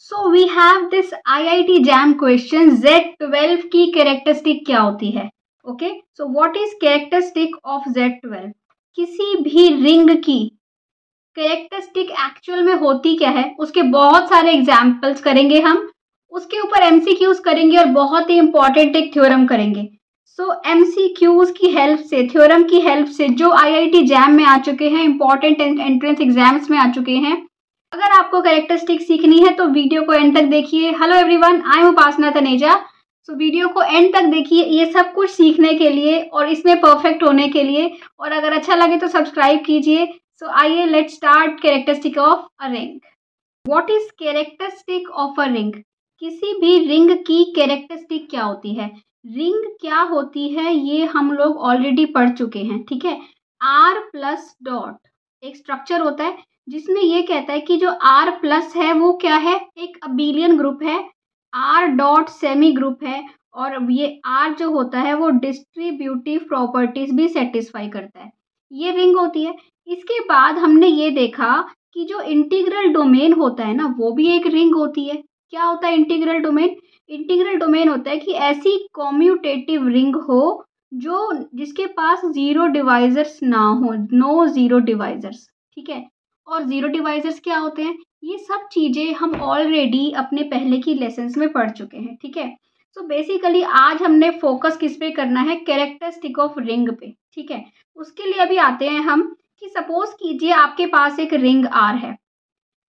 So we have this IIT JAM question Z12 की characteristic क्या होती है। Okay, so what is characteristic of Z12? किसी भी रिंग की कैरेक्टरिस्टिक एक्चुअल में होती क्या है, उसके बहुत सारे एग्जाम्पल्स करेंगे हम, उसके ऊपर MCQs करेंगे और बहुत ही इंपॉर्टेंट एक थ्योरम करेंगे। सो MCQs की हेल्प से, थ्योरम की हेल्प से जो IIT जैम में आ चुके हैं, इंपॉर्टेंट एंट्रेंस एग्जाम्स में आ चुके हैं, अगर आपको कैरेक्टरिस्टिक सीखनी है तो वीडियो को एंड तक देखिए। Hello everyone, I am Upasana Taneja. So video को एंड तक देखिए, ये सब कुछ सीखने के लिए और इसमें परफेक्ट होने के लिए, और अगर अच्छा लगे तो सब्सक्राइब कीजिए। सो आइए let's start characteristic of a ring. What is characteristic of a ring? किसी भी रिंग की कैरेक्टरिस्टिक क्या होती है? रिंग क्या होती है ये हम लोग ऑलरेडी पढ़ चुके हैं, ठीक है। R प्लस डॉट एक स्ट्रक्चर होता है जिसमें ये कहता है कि जो R प्लस है वो क्या है, एक अबेलियन ग्रुप है, R डॉट सेमी ग्रुप है, और ये R जो होता है वो डिस्ट्रीब्यूटिव प्रॉपर्टीज भी सेटिस्फाई करता है। ये रिंग होती है। इसके बाद हमने ये देखा कि जो इंटीग्रल डोमेन होता है ना, वो भी एक रिंग होती है। क्या होता है इंटीग्रल डोमेन? इंटीग्रल डोमेन होता है कि ऐसी कॉम्यूटेटिव रिंग हो जो जिसके पास जीरो डिवाइजर्स ना हो, नो जीरो डिवाइजर्स, ठीक है। और जीरो डिवाइजर्स क्या होते हैं, ये सब चीजें हम ऑलरेडी अपने पहले की लेसन्स में पढ़ चुके हैं, ठीक है। सो बेसिकली आज हमने फोकस किस पे करना है, कैरेक्टरिस्टिक ऑफ रिंग पे, ठीक है। उसके लिए अभी आते हैं हम कि सपोज कीजिए आपके पास एक रिंग R है।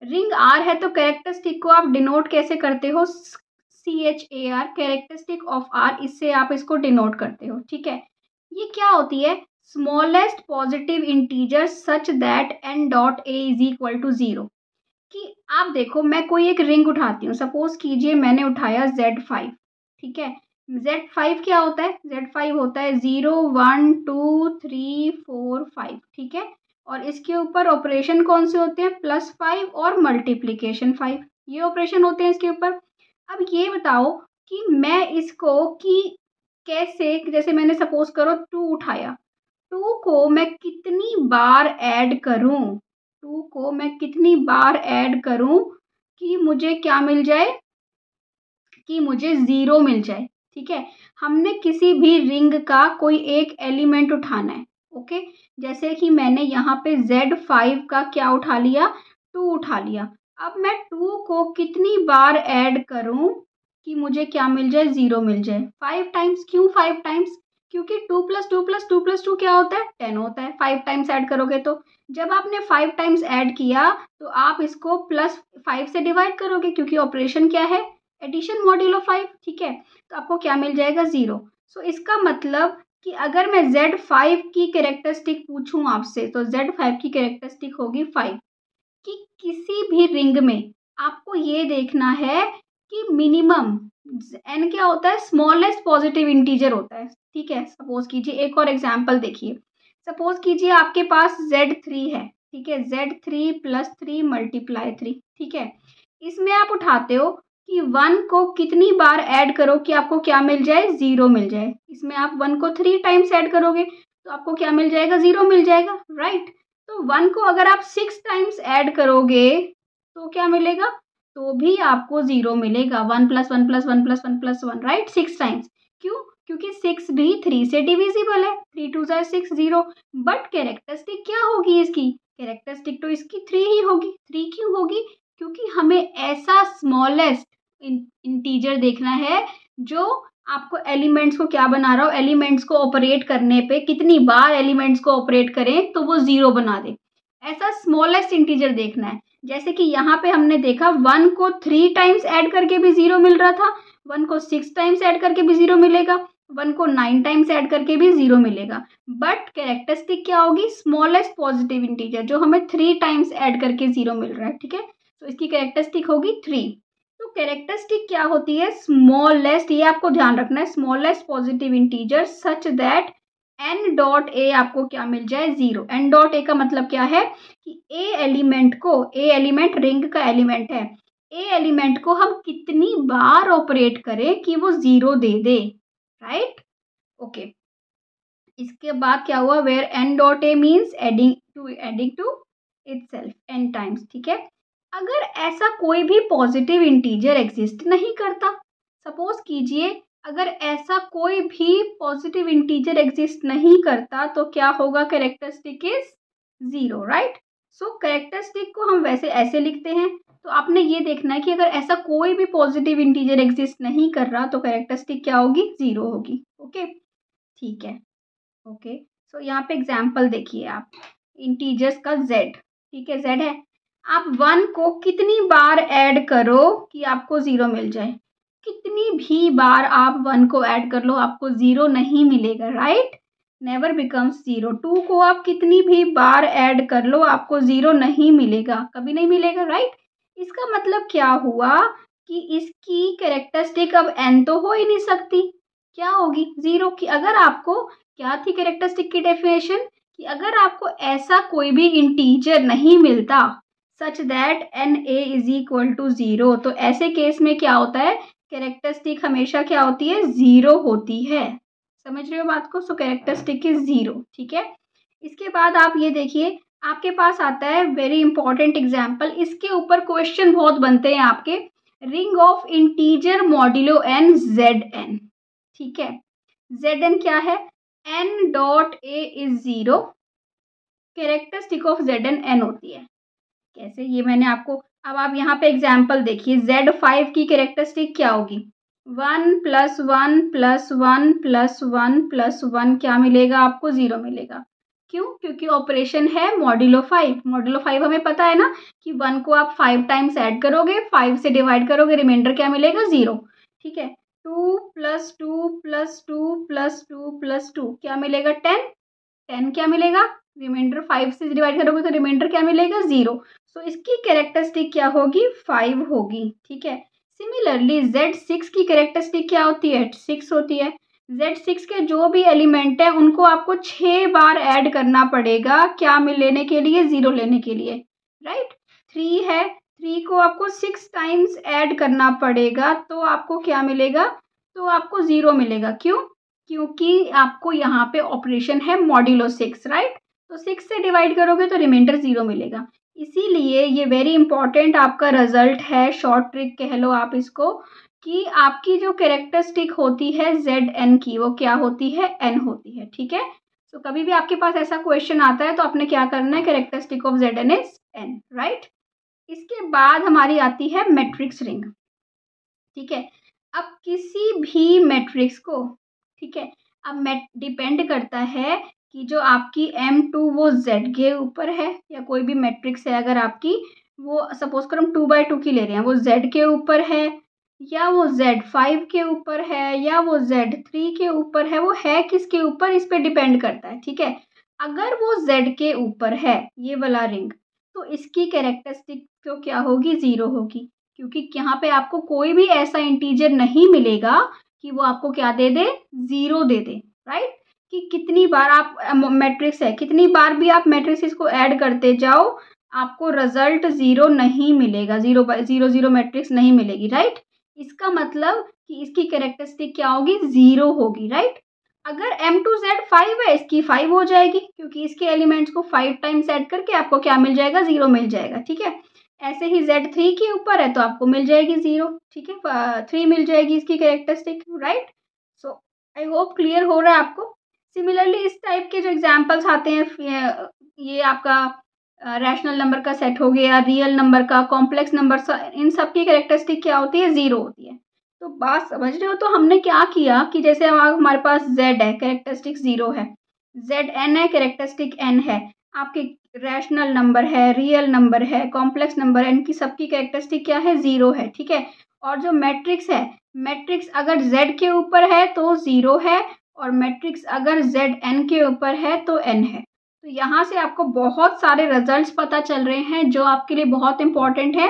रिंग R है तो कैरेक्टरिस्टिक को आप डिनोट कैसे करते हो, CHAR, कैरेक्टरिस्टिक ऑफ R, इससे आप इसको डिनोट करते हो, ठीक है। ये क्या होती है, smallest positive integer such that n dot a is equal to 0। कि आप देखो, मैं कोई एक रिंग उठाती हूँ, सपोज कीजिए मैंने उठाया Z5, ठीक है। Z5 क्या होता है, Z5 होता है 0 1 2 3 4 5, ठीक है। और इसके ऊपर ऑपरेशन कौन से होते हैं, +5 और मल्टीप्लीकेशन 5, ये ऑपरेशन होते हैं इसके ऊपर। अब ये बताओ कि मैं इसको कि कैसे, जैसे मैंने सपोज करो 2 उठाया, 2 को मैं कितनी बार ऐड करूं, 2 को मैं कितनी बार ऐड करूं कि मुझे क्या मिल जाए, कि मुझे 0 मिल जाए, ठीक है। हमने किसी भी रिंग का कोई एक एलिमेंट उठाना है, ओके। जैसे कि मैंने यहाँ पे Z5 का क्या उठा लिया, 2 उठा लिया। अब मैं 2 को कितनी बार ऐड करूं कि मुझे क्या मिल जाए, 0 मिल जाए, 5 टाइम्स। क्यों 5 टाइम्स? क्योंकि 2 प्लस 2 प्लस 2 प्लस 2 क्या होता है, 10 होता है। 5 टाइम्स ऐड करोगे तो जब आपने 5 टाइम्स ऐड किया तो आप इसको +5 से डिवाइड करोगे, क्योंकि ऑपरेशन क्या है, एडिशन मॉड्यूलो 5, ठीक है। तो आपको क्या मिल जाएगा, 0। सो इसका मतलब कि अगर मैं Z5 की कैरेक्टरिस्टिक पूछूं आपसे तो Z5 की कैरेक्टरिस्टिक होगी 5। कि किसी भी रिंग में आपको ये देखना है कि मिनिमम n क्या होता है, स्मॉलेस्ट पॉजिटिव इंटीजर होता है, ठीक है। सपोज कीजिए एक और एग्जांपल देखिए, सपोज कीजिए आपके पास Z3 है, ठीक है। Z3 + 3 × 3, ठीक है। इसमें आप उठाते हो कि 1 को कितनी बार ऐड करो कि आपको क्या मिल जाए, 0 मिल जाए। इसमें आप 1 को 3 टाइम्स ऐड करोगे तो आपको क्या मिल जाएगा, 0 मिल जाएगा, राइट। तो 1 को अगर आप 6 टाइम्स ऐड करोगे तो क्या मिलेगा, तो भी आपको 0 मिलेगा। 1 + 1 + 1 + 1 + 1, राइट, 6 टाइम्स। क्यों? क्योंकि 6 भी 3 से डिविजिबल है, 3 2 6 0। बट कैरेक्टरिस्टिक क्या होगी इसकी, कैरेक्टरिस्टिक तो इसकी 3 ही होगी। 3 क्यों होगी? क्योंकि हमें ऐसा स्मॉलेस्ट इंटीजर देखना है जो आपको एलिमेंट्स को क्या बना रहा हो, एलिमेंट्स को ऑपरेट करने पे कितनी बार एलिमेंट्स को ऑपरेट करें तो वो 0 बना दे, ऐसा स्मॉलेस्ट इंटीजर देखना है। जैसे कि यहाँ पे हमने देखा 1 को 3 टाइम्स ऐड करके भी 0 मिल रहा था, 1 को 6 टाइम्स ऐड करके भी 0 मिलेगा, 1 को 9 टाइम्स ऐड करके भी 0 मिलेगा। बट कैरेक्टरिस्टिक क्या होगी, स्मॉलेस्ट पॉजिटिव इंटीजर जो हमें 3 टाइम्स ऐड करके 0 मिल रहा है, ठीक है। तो इसकी कैरेक्टरिस्टिक होगी 3। तो कैरेक्टरिस्टिक क्या होती है, स्मॉलेस्ट, ये आपको ध्यान रखना है, smallest positive integer such that n dot ए आपको क्या मिल जाए, 0। n डॉट ए का मतलब क्या है कि ए एलिमेंट को, ए एलिमेंट रिंग का एलिमेंट है, ए एलिमेंट को हम कितनी बार ऑपरेट करें कि वो 0 दे दे, राइट, ओके। इसके बाद क्या हुआ, where n dot a means adding to itself n times, ठीक है। अगर ऐसा कोई भी पॉजिटिव इंटीजर एग्जिस्ट नहीं करता, सपोज कीजिए अगर ऐसा कोई भी पॉजिटिव इंटीजर एग्जिस्ट नहीं करता तो क्या होगा, characteristic is zero, right. So characteristic को हम वैसे ऐसे लिखते हैं, तो आपने ये देखना है कि अगर ऐसा कोई भी पॉजिटिव इंटीजर एग्जिस्ट नहीं कर रहा तो कैरेक्टरिस्टिक क्या होगी, जीरो होगी। ओके, ठीक है। ओके, सो यहाँ पे एग्जाम्पल देखिए आप, इंटीजर्स का z, ठीक है, z है। आप 1 को कितनी बार ऐड करो कि आपको 0 मिल जाए, कितनी भी बार आप 1 को ऐड कर लो आपको 0 नहीं मिलेगा, राइट, नेवर बिकम्स 0। 2 को आप कितनी भी बार ऐड कर लो आपको 0 नहीं मिलेगा, कभी नहीं मिलेगा, राइट। इसका मतलब क्या हुआ कि इसकी कैरेक्टरिस्टिक अब n तो हो ही नहीं सकती, क्या होगी, 0 की। अगर आपको, क्या थी कैरेक्टरिस्टिक की डेफिनेशन, कि अगर आपको ऐसा कोई भी इंटीजर नहीं मिलता such that NA is equal to 0, तो ऐसे केस में क्या होता है, कैरेक्टरिस्टिक हमेशा क्या होती है, 0 होती है। समझ रहे हो बात को, सो कैरेक्टरिस्टिक इज 0, ठीक है। इसके बाद आप ये देखिए, आपके पास आता है वेरी इंपॉर्टेंट एग्जाम्पल, इसके ऊपर क्वेश्चन बहुत बनते हैं आपके, ring of integer modulo n Zn, ठीक है। Zn क्या है, n dot a is 0, characteristic of Zn n होती है। कैसे, ये मैंने आपको, अब आप यहाँ पे एग्जाम्पल देखिए, Z5 की कैरेक्टरिस्टिक क्या होगी, 1 + 1 + 1 + 1 + 1 क्या मिलेगा आपको, 0 मिलेगा। क्यों, क्योंकि ऑपरेशन है मॉड्यूलो 5। मॉड्यूलो 5 हमें पता है ना कि 1 को आप 5 टाइम्स ऐड करोगे, 5 से डिवाइड करोगे, रिमाइंडर क्या मिलेगा, 0, ठीक है। 2 + 2 + 2 + 2 + 2 क्या मिलेगा, 10, 10 क्या मिलेगा, रिमाइंडर 5 से डिवाइड करोगे तो रिमाइंडर क्या मिलेगा, 0। सो इसकी कैरेक्टरिस्टिक क्या होगी, 5 होगी, ठीक है। सिमिलरली Z6 की कैरेक्टरिस्टिक क्या होती है, 6 होती है। Z6 के जो भी एलिमेंट है उनको आपको 6 बार ऐड करना पड़ेगा, क्या मिल लेने के लिए, 0 लेने के लिए, राइट। 3 है, 3 को आपको 6 टाइम्स ऐड करना पड़ेगा तो आपको क्या मिलेगा, तो आपको 0 मिलेगा। क्यों, क्योंकि आपको यहाँ पे ऑपरेशन है मॉड्यूलो 6, राइट। तो 6 से डिवाइड करोगे तो रिमाइंडर 0 मिलेगा। इसीलिए ये वेरी इंपॉर्टेंट आपका रिजल्ट है, शॉर्ट ट्रिक कह लो आप इसको, कि आपकी जो कैरेक्टरिस्टिक होती है Zn की वो क्या होती है, n होती है, ठीक है। तो कभी भी आपके पास ऐसा क्वेश्चन आता है तो आपने क्या करना है, characteristic of Zn is n, right. इसके बाद हमारी आती है मैट्रिक्स रिंग, ठीक है। अब किसी भी मैट्रिक्स को, ठीक है, अब डिपेंड करता है कि जो आपकी M2 वो Z के ऊपर है, या कोई भी मैट्रिक्स है अगर आपकी, वो सपोज कर हम 2/2 की ले रहे हैं, वो Z के ऊपर है या वो Z5 के ऊपर है या वो Z3 के ऊपर है, वो है किसके ऊपर, इस पे डिपेंड करता है, ठीक है। अगर वो Z के ऊपर है ये वाला रिंग, तो इसकी कैरेक्टरिस्टिक तो क्या होगी, 0 होगी, क्योंकि यहाँ पे आपको कोई भी ऐसा इंटीजर नहीं मिलेगा कि वो आपको क्या दे दे, 0 दे दे, राइट। कि कितनी बार आप मैट्रिक्स है, कितनी बार भी आप मैट्रिक्स इसको ऐड करते जाओ आपको रिजल्ट 0 नहीं मिलेगा, 0/0 मैट्रिक्स नहीं मिलेगी, राइट। इसका मतलब कि इसकी कैरेक्टरिस्टिक क्या होगी, 0 होगी, राइट। अगर M2Z5 है, इसकी 5 हो जाएगी, क्योंकि इसके एलिमेंट्स को 5 टाइम्स ऐड करके आपको क्या मिल जाएगा, 0 मिल जाएगा, ठीक है। ऐसे ही Z3 के ऊपर है तो आपको मिल जाएगी 0, ठीक है, 3 मिल जाएगी इसकी characteristic, right. So I hope clear हो रहा है आपको। सिमिलरली इस टाइप के जो एग्जाम्पल्स आते हैं, ये आपका रैशनल नंबर का सेट हो गया, रियल नंबर का, कॉम्प्लेक्स नंबर, इन सब की कैरेक्टरिस्टिक क्या होती है, 0 होती है। तो बात समझ रहे हो, तो हमने क्या किया कि जैसे हमारे पास Z है, कैरेक्टरिस्टिक 0 है, Zn है, कैरेक्टरिस्टिक n है, आपके रैशनल नंबर है, रियल नंबर है, कॉम्प्लेक्स नंबर है, इनकी सबकी कैरेक्टरिस्टिक क्या है, 0 है, ठीक है। और जो मैट्रिक्स है, मैट्रिक्स अगर Z के ऊपर है तो 0 है, और मैट्रिक्स अगर Zn के ऊपर है तो n है। तो यहाँ से आपको बहुत सारे रिजल्ट्स पता चल रहे हैं जो आपके लिए बहुत इंपॉर्टेंट है।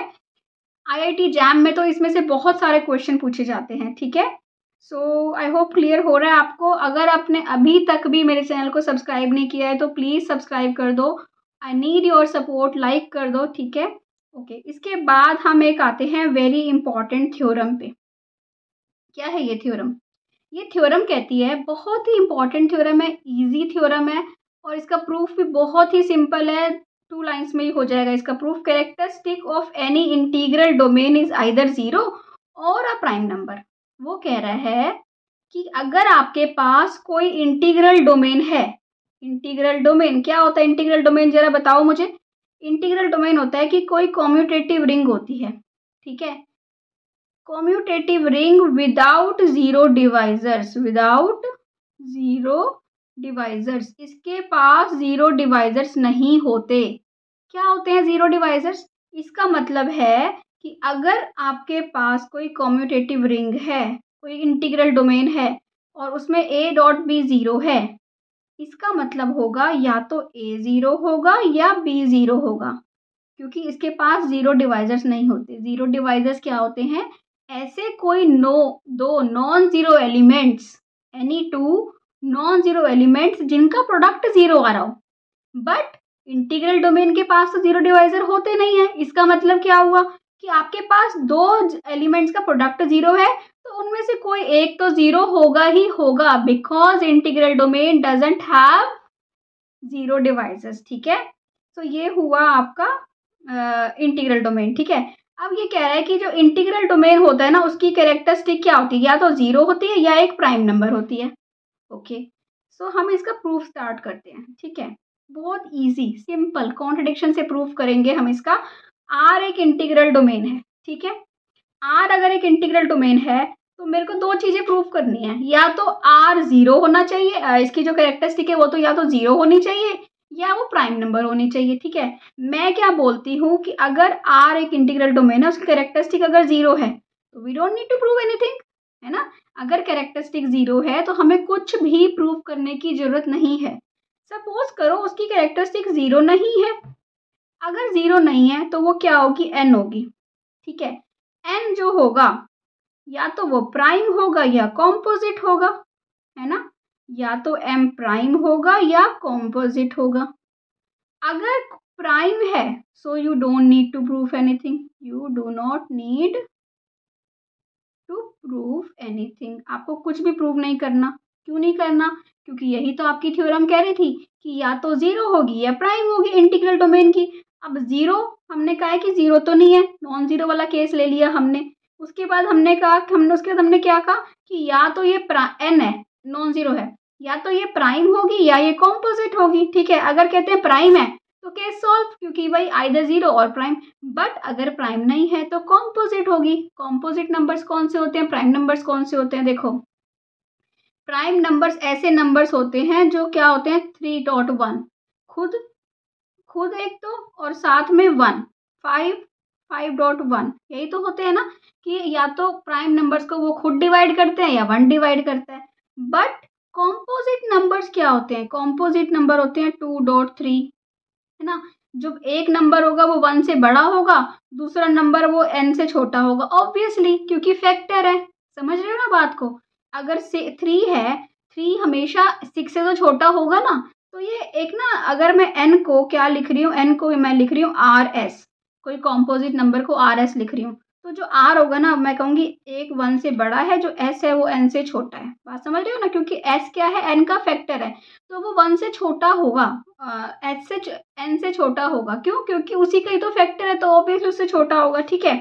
IIT जैम में तो इसमें से बहुत सारे क्वेश्चन पूछे जाते हैं, ठीक है। सो आई होप क्लियर हो रहा है आपको। अगर आपने अभी तक भी मेरे चैनल को सब्सक्राइब नहीं किया है तो प्लीज़ सब्सक्राइब कर दो, I need your support, like कर दो, ठीक है। ओके, इसके बाद हम एक आते हैं वेरी इंपॉर्टेंट थ्योरम पे। क्या है ये थ्योरम, ये थ्योरम कहती है, बहुत ही इंपॉर्टेंट थ्योरम है, इजी थ्योरम है, और इसका प्रूफ भी बहुत ही सिंपल है, 2 लाइन्स में ही हो जाएगा इसका proof. Characteristic of any integral domain is either 0 और अ प्राइम नंबर। वो कह रहा है कि अगर आपके पास कोई इंटीग्रल डोमेन है, इंटीग्रल डोमेन क्या होता है? इंटीग्रल डोमेन जरा बताओ मुझे। इंटीग्रल डोमेन होता है कि कोई कॉम्यूटेटिव रिंग होती है, ठीक है, commutative ring without zero divisors, without zero divisors, इसके पास जीरो डिवाइजर्स नहीं होते। क्या होते हैं जीरो डिवाइजर्स? इसका मतलब है कि अगर आपके पास कोई कॉम्यूटेटिव रिंग है, कोई इंटीग्रल डोमेन है और उसमें a डॉट b जीरो है, इसका मतलब होगा या तो a जीरो होगा या b जीरो होगा, क्योंकि इसके पास जीरो डिवाइजर्स नहीं होते। जीरो डिवाइजर्स क्या होते हैं? ऐसे कोई दो non zero elements, any two non zero elements जिनका प्रोडक्ट जीरो आ रहा हो, बट इंटीग्रल डोमेन के पास तो जीरो डिवाइजर होते नहीं है। इसका मतलब क्या हुआ कि आपके पास दो एलिमेंट्स का प्रोडक्ट जीरो है, तो उनमें से कोई एक तो जीरो होगा ही होगा, because integral domain doesn't have zero divisors, ठीक है। तो ये हुआ आपका इंटीग्रल डोमेन, ठीक है। अब ये कह रहा है कि जो इंटीग्रल डोमेन होता है ना, उसकी कैरेक्टरिस्टिक क्या होती है? या तो जीरो होती है या एक प्राइम नंबर होती है। ओके, सो हम इसका प्रूफ स्टार्ट करते हैं, ठीक है। बहुत इजी सिंपल कॉन्ट्रडिक्शन से प्रूफ करेंगे हम इसका। आर एक इंटीग्रल डोमेन है, ठीक है। आर अगर एक इंटीग्रल डोमेन है तो मेरे को दो चीजें प्रूफ करनी है, या तो आर जीरो होना चाहिए, इसकी जो कैरेक्टरिस्टिक है वो तो या तो जीरो होनी चाहिए या वो प्राइम नंबर होनी चाहिए, ठीक है। मैं क्या बोलती हूँ कि अगर आर एक इंटीग्रल डोमेन है, उसकी कैरेक्टरिस्टिक अगर जीरो है तो we don't need to prove anything, है ना। अगर कैरेक्टरिस्टिक जीरो है तो हमें कुछ भी प्रूव करने की जरूरत नहीं है। सपोज करो उसकी कैरेक्टरिस्टिक जीरो नहीं है, अगर जीरो नहीं है तो वो क्या होगी? एन होगी, ठीक है। एन जो होगा या तो वो प्राइम होगा या कॉम्पोजिट होगा, है ना, या तो एम प्राइम होगा या कॉम्पोजिट होगा। अगर प्राइम है so you don't need to prove anything, you do not need to prove anything. आपको कुछ भी प्रूव नहीं करना। क्यों नहीं करना? क्योंकि यही तो आपकी थ्योरम कह रही थी कि या तो जीरो होगी या प्राइम होगी इंटीग्रल डोमेन की। अब जीरो हमने कहा है कि जीरो तो नहीं है, नॉन जीरो वाला केस ले लिया हमने। उसके बाद हमने कहा उसके बाद हमने क्या कहा कि या तो ये एन है, नॉन जीरो है, या तो ये प्राइम होगी या ये कॉम्पोजिट होगी, ठीक है। अगर कहते हैं प्राइम है तो केस सॉल्व, क्योंकि भाई आइदर जीरो और प्राइम। बट अगर प्राइम नहीं है तो कॉम्पोजिट होगी। कॉम्पोजिट नंबर्स कौन से होते हैं? प्राइम नंबर्स कौन से होते हैं? देखो, प्राइम नंबर्स ऐसे नंबर्स होते हैं जो क्या होते हैं? 3.1 खुद एक तो, और साथ में 1, 5.1, यही तो होते हैं ना, कि या तो प्राइम नंबर्स को वो खुद डिवाइड करते हैं या 1 डिवाइड करता है। बट कॉम्पोजिट नंबर्स क्या होते हैं? कॉम्पोजिट नंबर होते हैं 2.3, है ना। जो एक नंबर होगा वो 1 से बड़ा होगा, दूसरा नंबर वो n से छोटा होगा, ऑब्वियसली, क्योंकि फैक्टर है। समझ रहे हो ना बात को? अगर 3 है, 3 हमेशा 6 से तो छोटा होगा ना। तो ये एक ना, अगर मैं n को क्या लिख रही हूँ, n को मैं लिख रही हूँ RS, कोई कॉम्पोजिट नंबर को RS लिख रही हूँ, तो जो R होगा ना, मैं कहूँगी एक 1 से बड़ा है, जो S है वो n से छोटा है। बात समझ रहे हो ना? क्योंकि S क्या है? n का फैक्टर है, तो वो 1 से छोटा होगा, n से छोटा होगा। क्यों? क्योंकि उसी का ही तो फैक्टर है, तो ऑब्वियसली उससे छोटा होगा, ठीक है।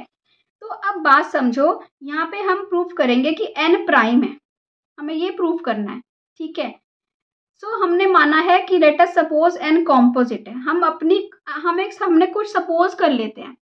तो अब बात समझो, यहाँ पे हम प्रूफ करेंगे कि n प्राइम है, हमें ये प्रूफ करना है, ठीक है। सो हमने माना है कि let us suppose n composite है। हमने कुछ सपोज कर लेते हैं,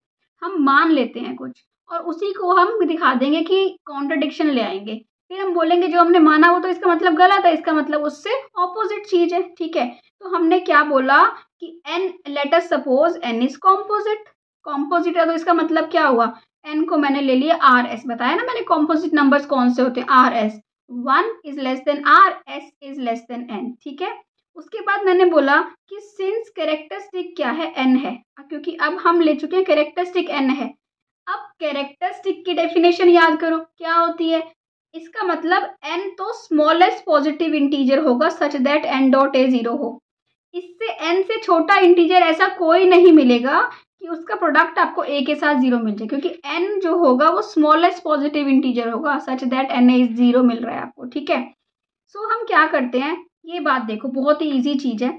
हम मान लेते हैं कुछ, और उसी को हम दिखा देंगे कि कॉन्ट्रडिक्शन ले आएंगे। फिर हम बोलेंगे जो हमने माना वो तो इसका मतलब गलत है, इसका मतलब उससे ऑपोजिट चीज है, ठीक है। तो हमने क्या बोला कि n, let us suppose n is composite है, तो इसका मतलब क्या हुआ? n को मैंने ले लिया RS, बताया ना मैंने कॉम्पोजिट नंबर्स कौन से होते हैं? RS, 1 is less than R, S is less than N, ठीक है। उसके बाद मैंने बोला कि सिंस कैरेक्टरिस्टिक क्या है? N है, क्योंकि अब हम ले चुके हैं कैरेक्टरिस्टिक N है। अब कैरेक्टरिस्टिक की डेफिनेशन याद करो क्या होती है? इसका मतलब n तो स्मॉलेस्ट पॉजिटिव इंटीजर होगा such that n dot A zero हो। इससे n से छोटा इंटीजर ऐसा कोई नहीं मिलेगा कि उसका प्रोडक्ट आपको a के साथ जीरो मिल जाए, क्योंकि n जो होगा वो स्मॉलेस्ट पॉजिटिव इंटीजर होगा such that n is zero मिल रहा है आपको, ठीक है। सो हम क्या करते हैं, ये बात देखो, बहुत ही ईजी चीज है।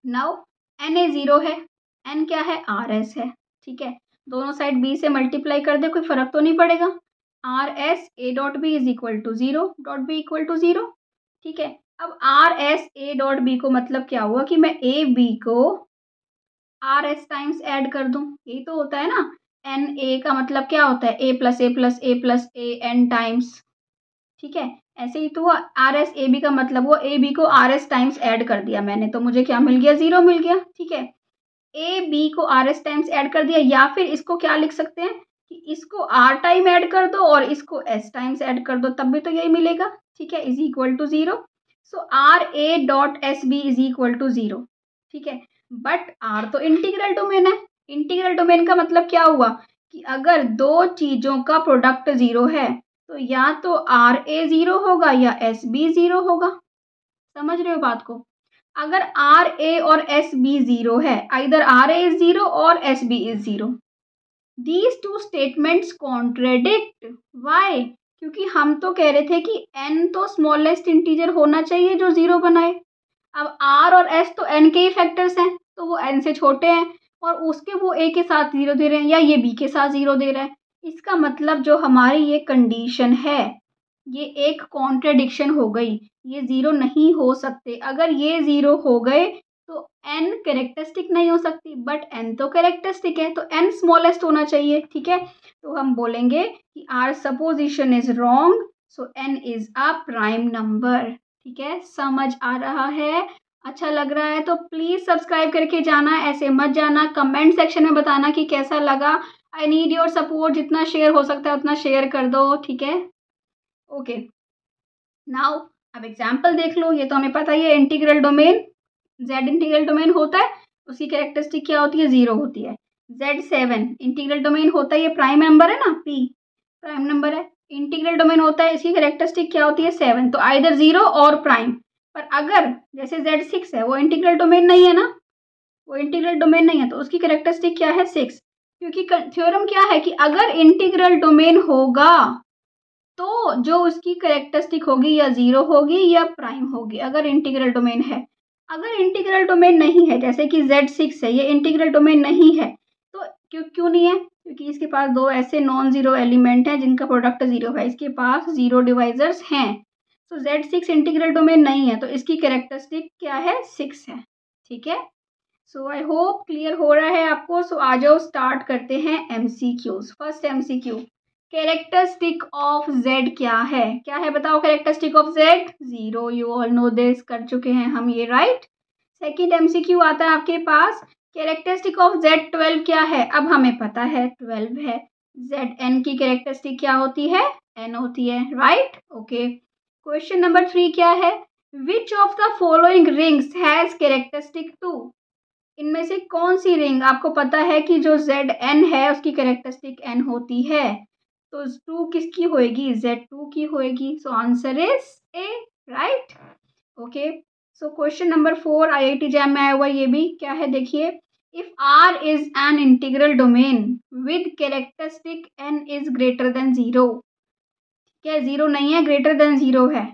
नाउ n ए जीरो है, एन क्या है, आर एस है, ठीक है। दोनों साइड बी से मल्टीप्लाई कर दे, कोई फर्क तो नहीं पड़ेगा। R s a dot b is equal to zero, dot b equal to zero, ठीक है। अब r s a dot b को मतलब क्या हुआ कि मैं ए बी को आर एस टाइम्स ऐड कर दूं, यही तो होता है ना। एन ए का मतलब क्या होता है, ए plus A plus A plus A N times, ठीक है। ऐसे ही तो हुआ, आर एस ए बी का मतलब हुआ ए बी को आर एस टाइम्स ऐड कर दिया मैंने, तो मुझे क्या मिल गया, जीरो मिल गया, ठीक है। ए बी को आर एस टाइम्स ऐड कर दिया, या फिर इसको क्या लिख सकते हैं कि इसको आर टाइम ऐड कर दो और इसको एस टाइम्स ऐड कर दो, तब भी तो यही मिलेगा, ठीक है, is equal to zero. So r a dot s B is equal to zero, ठीक है। बट आर तो इंटीग्रल डोमेन है, इंटीग्रल डोमेन का मतलब क्या हुआ कि अगर दो चीजों का प्रोडक्ट जीरो है तो या तो आर ए जीरो होगा या एस बी जीरो होगा, समझ रहे हो बात को। अगर आर ए और एस बी जीरो है, either R A is zero और S B is zero, these two statements contradict, why, क्योंकि हम तो कह रहे थे कि एन तो स्मॉलेस्ट इंटीजर होना चाहिए जो जीरो बनाए। अब आर और एस तो एन के ही फैक्टर्स हैं, तो वो एन से छोटे हैं और उसके वो ए के साथ जीरो दे रहे हैं या ये बी के साथ जीरो दे रहा है। इसका मतलब जो हमारी ये कंडीशन है ये एक कॉन्ट्रेडिक्शन हो गई, ये जीरो नहीं हो सकते। अगर ये जीरो हो गए तो एन कैरेक्टरिस्टिक नहीं हो सकती, बट एन तो कैरेक्टरिस्टिक है, तो एन स्मॉलेस्ट होना चाहिए, ठीक है। तो हम बोलेंगे कि r supposition is wrong, so n is a prime number, ठीक है। समझ आ रहा है, अच्छा लग रहा है तो प्लीज सब्सक्राइब करके जाना, ऐसे मत जाना। कमेंट सेक्शन में बताना कि कैसा लगा। आई नीड योर सपोर्ट, जितना शेयर हो सकता है उतना शेयर कर दो, ठीक है। ओके, नाउ अब एग्जाम्पल देख लो। ये तो हमें पता ही है, integral domain, Z integral domain होता है, उसकी कैरेक्टरिस्टिक क्या होती है, जीरो होती है। Z7 इंटीग्रल डोमेन होता है, ये प्राइम नंबर है ना, P प्राइम नंबर है, इंटीग्रल डोमेन होता है, इसकी कैरेक्टरिस्टिक क्या होती है, 7, तो आइदर जीरो और प्राइम। पर अगर जैसे Z6 है, वो इंटीग्रल डोमेन नहीं है ना, वो इंटीग्रल डोमेन नहीं है, तो उसकी कैरेक्टरिस्टिक क्या है, 6, क्योंकि थ्योरम क्या है कि अगर इंटीग्रल डोमेन होगा तो जो उसकी कैरेक्टरिस्टिक होगी या जीरो होगी या प्राइम होगी, अगर इंटीग्रल डोमेन है। अगर इंटीग्रल डोमेन नहीं है, जैसे कि Z6 है, ये इंटीग्रल डोमेन नहीं है, तो क्यों नहीं है, क्योंकि इसके पास दो ऐसे नॉन जीरो एलिमेंट हैं जिनका प्रोडक्ट जीरो है, इसके पास जीरो डिवाइजर्स हैं, तो Z6 इंटीग्रल डोमेन नहीं है, तो इसकी कैरेक्टरिस्टिक क्या है, 6 है, ठीक है। सो आई होप क्लियर हो रहा है आपको। सो आ जाओ स्टार्ट करते हैं MCQs। First MCQ, characteristic of Z क्या है बताओ, characteristic of Z zero, you all know this, कर चुके हैं हम ये, राइट। सेकंड MCQ आता है आपके पास, कैरेक्टरिस्टिक ऑफ Z12 क्या है, अब हमें पता है 12 है। Zn की कैरेक्टरिस्टिक क्या होती है, n होती है, राइट, ओके। क्वेश्चन नंबर 3 क्या है, which of the following rings has characteristic 2, इनमें से कौन सी रिंग, आपको पता है कि जो Zn है उसकी कैरेक्टरिस्टिक n होती है, तो 2 किसकी होएगी, Z2 की होएगी, so answer is a, right, okay. So question number 4 IIT jam में आया हुआ, ये भी क्या है देखिए, if R is an integral domain with characteristic n is greater than zero, क्या जीरो नहीं है, ग्रेटर देन जीरो है,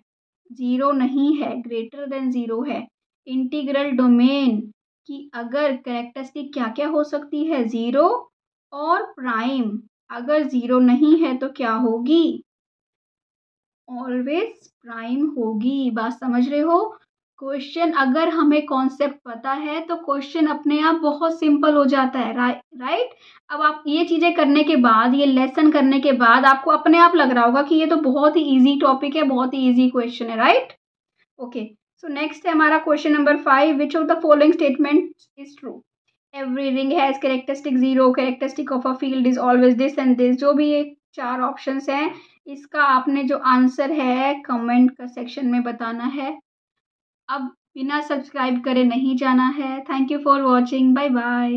जीरो नहीं है, ग्रेटर देन जीरो है। इंटीग्रल डोमेन की अगर कैरेक्टरिस्टिक क्या क्या हो सकती है, जीरो और प्राइम, अगर जीरो नहीं है तो क्या होगी, ऑलवेज प्राइम होगी, बात समझ रहे हो। क्वेश्चन अगर हमें कॉन्सेप्ट पता है तो क्वेश्चन अपने आप बहुत सिंपल हो जाता है, राइट। अब आप ये चीज़ें करने के बाद, ये लेसन करने के बाद आपको अपने आप लग रहा होगा कि ये तो बहुत ही इजी टॉपिक है, बहुत ही इजी क्वेश्चन है, राइट, ओके। सो नेक्स्ट है हमारा question number 5, which of the following statement is true, every ring has characteristic zero, characteristic of a field is always this and this, जो भी ये 4 options हैं, इसका आपने जो आंसर है कमेंट का सेक्शन में बताना है। अब बिना सब्सक्राइब करे नहीं जाना है। Thank you for watching, bye bye.